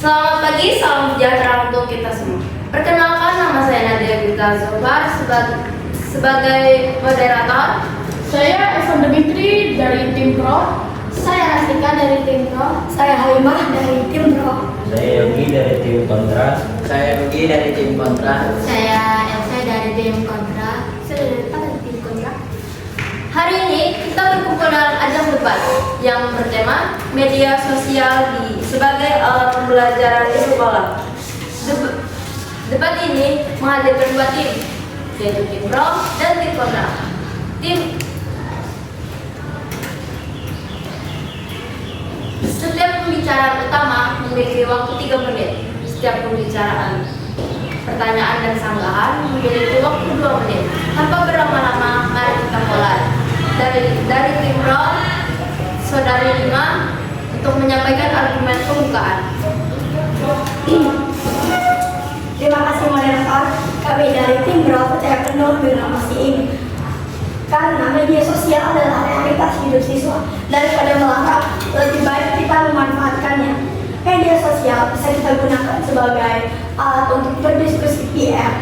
Selamat pagi, salam sejahtera untuk kita semua. Perkenalkan, nama saya Nadia Gita Zohar sebagai moderator. Saya Evan Dimitri dari tim Pro. Saya Rastika dari tim Pro. Saya Halimah dari tim Pro. Saya Yogi dari tim Kontra. Saya Rugi dari tim Kontra. Saya Elsa dari tim Kontra. Saya dari tim Kontra. Hari ini kita berkumpul dalam ajang debat yang bertema media sosial sebagai alat pembelajaran di sekolah. Debat ini menghadirkan dua tim, yaitu tim Pro dan tim Kontra. Setiap pembicaraan utama memiliki waktu 3 menit. Setiap pembicaraan, pertanyaan dan sanggahan memiliki waktu 2 menit. Tanpa berlama-lama, mari kita mulai. Dari tim Pro, Saudari Lima untuk menyampaikan argumen pembukaan. Terima kasih moderator. Kami dari tim Pro percaya penuh dengan inovasi ini. Karena media sosial adalah realitas hidup siswa. Daripada melarang, lebih baik kita memanfaatkannya. Media sosial bisa kita gunakan sebagai alat untuk berdiskusi PR,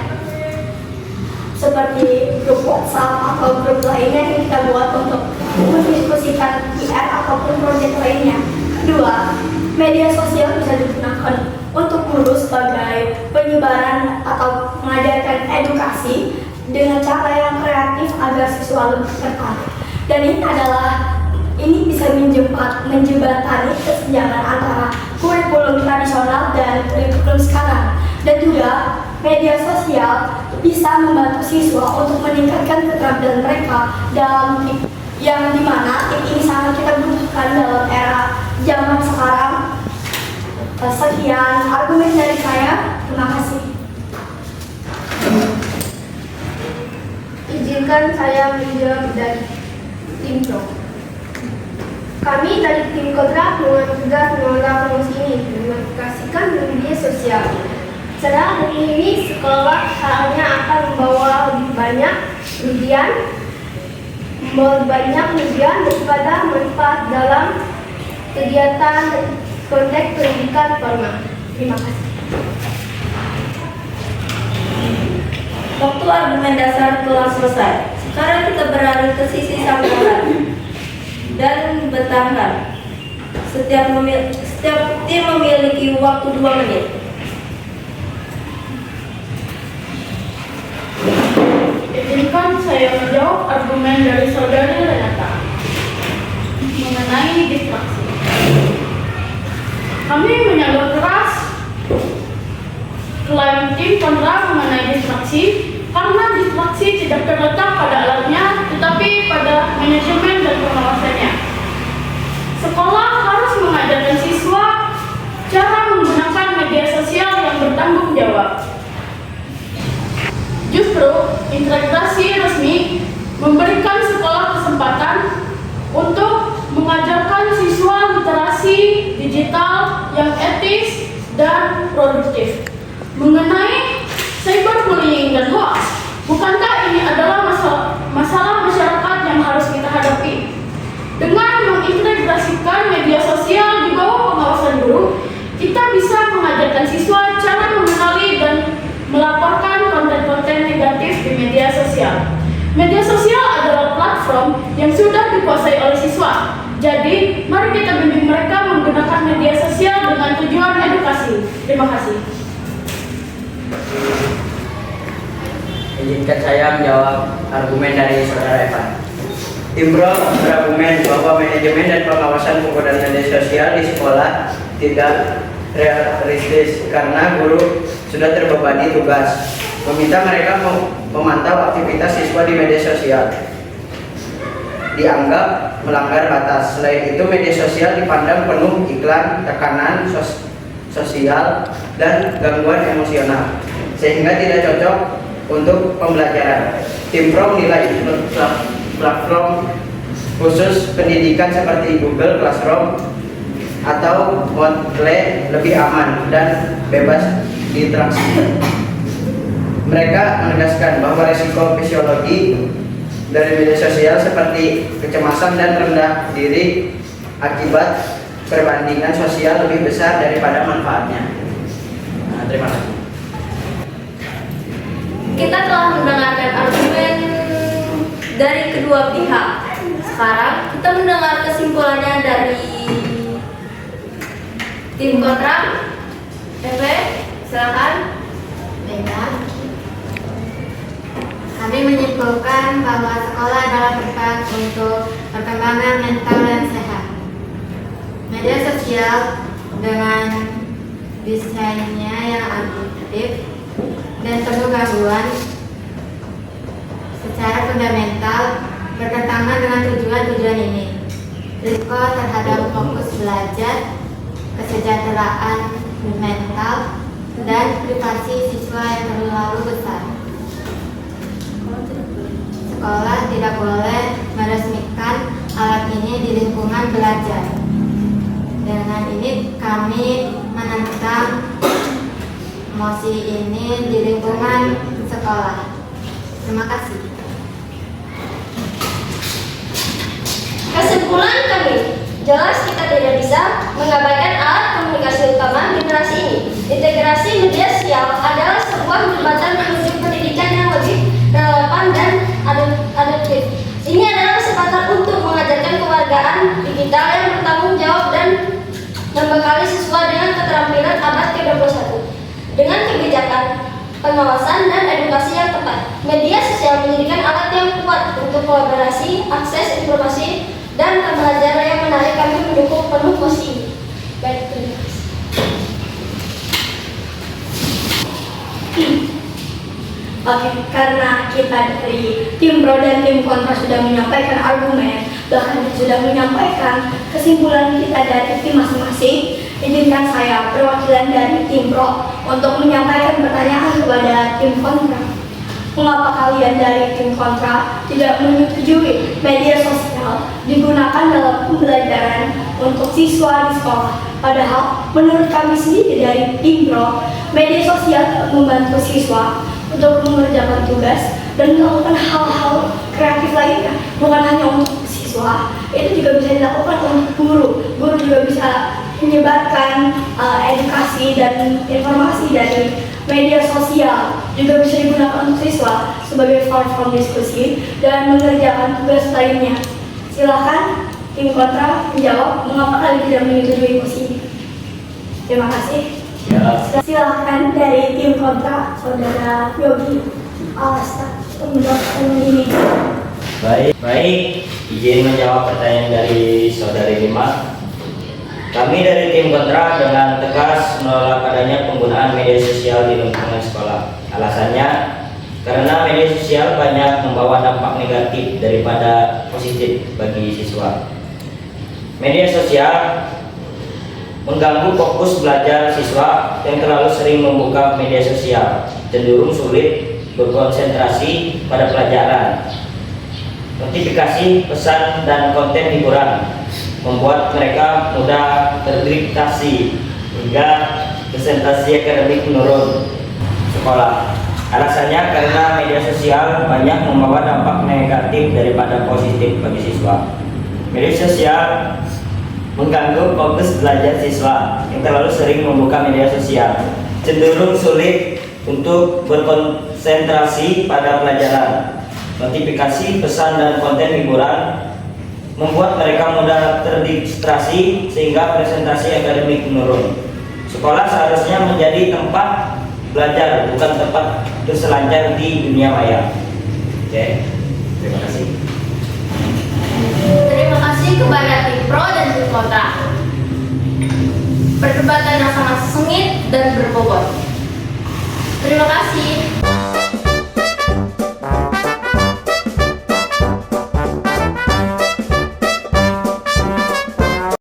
seperti grup WhatsApp atau grup lainnya yang kita buat untuk mendiskusikan PR ataupun proyek lainnya. Kedua, media sosial bisa digunakan untuk guru sebagai penyebaran atau mengajarkan edukasi dengan cara yang kreatif agar siswa lebih tertarik. Dan ini bisa menjembatani kesenjangan antara kurikulum tradisional dan kurikulum sekarang. Dan juga media sosial bisa membantu siswa untuk meningkatkan keterampilan mereka dalam yang dimana ini sangat kita butuhkan dalam era zaman sekarang. Sekian argumen dari saya. Terima kasih. Izinkan saya menjawab dari tim Pro. Kami dari tim Kontra dengan tegas menolak promosi ini mengadvokasikan media sosial. Secara ini sekolah hanya akan membawa lebih banyak kerugian daripada manfaat dalam kegiatan konteks pendidikan formal. Terima kasih. Waktu argumen dasar telah selesai. Sekarang kita beralih ke sisi sanggahan dan bertahan. Setiap tim memiliki waktu 2 menit. Izinkan saya menjawab argumen dari Saudari Renata mengenai distraksi. Kami menyambut keras klaim tim Kontra mengenai distraksi karena distraksi tidak terletak pada alatnya tetapi pada manajemen dan pengawasannya. Sekolah harus mengajarkan siswa cara menggunakan media sosial yang bertanggung jawab. Justru integrasi resmi memberikan sekolah kesempatan untuk mengajarkan siswa literasi digital yang etis dan produktif. Mengenai cyberbullying dan hoax, bukankah ini adalah masalah masyarakat yang harus kita hadapi? Dengan mengintegrasikan media sosial di bawah pengawasan guru, kita bisa mengajarkan siswa cara mengenali dan melaporkan konten-konten negatif di media sosial. Media sosial adalah platform yang sudah dikuasai oleh siswa. Jadi, mari kita bimbing mereka menggunakan media sosial dengan tujuan edukasi. Terima kasih. Izinkan saya menjawab argumen dari Saudara Evan. Tim Pro berargumen bahwa manajemen dan pengawasan penggunaan media sosial di sekolah tidak realistis karena guru sudah terbebani tugas meminta mereka memantau aktivitas siswa di media sosial. Dianggap melanggar batas. Selain itu, media sosial dipandang penuh iklan, tekanan sosial, dan gangguan emosional, sehingga tidak cocok untuk pembelajaran. Tim Pro menilai platform khusus pendidikan seperti Google Classroom atau Moodle lebih aman dan bebas diinteraksi. Mereka menegaskan bahwa risiko fisiologi dari media sosial seperti kecemasan dan rendah diri akibat perbandingan sosial lebih besar daripada manfaatnya. Nah, terima kasih. Kita telah mendengarkan argumen dari kedua pihak. Sekarang kita mendengar kesimpulannya dari tim kontra. Silakan. Baiklah. Kami menyimpulkan bahwa sekolah adalah tempat untuk perkembangan mental yang sehat. Media sosial dengan desainnya yang adiktif dan penuh gangguan secara fundamental bertentangan dengan tujuan-tujuan ini. Risiko terhadap fokus belajar, kesejahteraan mental, dan privasi siswa yang terlalu besar. Sekolah tidak boleh meresmikan alat ini di lingkungan belajar. Dengan ini kami menentang mosi ini di lingkungan sekolah. Terima kasih. Kesimpulan kami, jelas kita tidak bisa mengabaikan alat komunikasi utama generasi ini. Integrasi media sosial adalah sebuah jembatan menuju pendidikan yang lebih relevan dan adaptif. Ini adalah kesempatan untuk mengajarkan kewargaan digital yang bertanggung jawab dan membekali siswa dengan keterampilan abad ke-21. Dengan kebijakan, pengawasan, dan edukasi yang tepat, media sosial menjadikan alat yang kuat untuk kolaborasi, akses informasi, dan pembelajaran yang menarik. Kami mendukung penuh mosi ini. Baik, terima kasih. Oke, karena kita dari tim pro dan tim kontra sudah menyampaikan argumen, bahkan sudah menyampaikan kesimpulan kita dari tim masing-masing, izinkan saya perwakilan dari tim pro untuk menyampaikan pertanyaan kepada tim kontra. Mengapa kalian dari tim kontra tidak menyetujui media sosial digunakan dalam pembelajaran untuk siswa di sekolah? Padahal menurut kami sendiri dari tim pro, media sosial membantu siswa untuk mengerjakan tugas dan melakukan hal-hal kreatif lainnya, bukan hanya untuk siswa, itu juga bisa dilakukan untuk guru. Guru juga bisa menyebarkan edukasi dan informasi dari media sosial, juga bisa digunakan untuk siswa sebagai platform diskusi dan mengerjakan tugas lainnya. Silakan tim kontra menjawab mengapa kalian tidak menyetujui mosi ini. Terima kasih. Ya. Silakan dari tim kontra, Saudara Yogi Alasta untuk menjawab ini. Baik, izin menjawab pertanyaan dari Saudari Lima. Kami dari tim kontra dengan tegas menolak adanya penggunaan media sosial di lingkungan sekolah. Alasannya, karena media sosial banyak membawa dampak negatif daripada positif bagi siswa. Media sosial mengganggu fokus belajar siswa yang terlalu sering membuka media sosial, cenderung sulit berkonsentrasi pada pelajaran. Notifikasi, pesan, dan konten hiburan membuat mereka mudah terdistraksi hingga konsentrasi akademik menurun sekolah. Alasannya karena media sosial banyak membawa dampak negatif daripada positif bagi siswa. Media sosial mengganggu fokus belajar siswa yang terlalu sering membuka media sosial, cenderung sulit untuk berkonsentrasi pada pelajaran. Notifikasi, pesan, dan konten hiburan membuat mereka mudah terdistraksi sehingga presentasi akademik menurun. Sekolah seharusnya menjadi tempat belajar, bukan tempat berselancar di dunia maya. Oke, terima kasih. Terima kasih kepada tim pro dan tim kontra. Perdebatan yang sangat sengit dan berbobot. Terima kasih.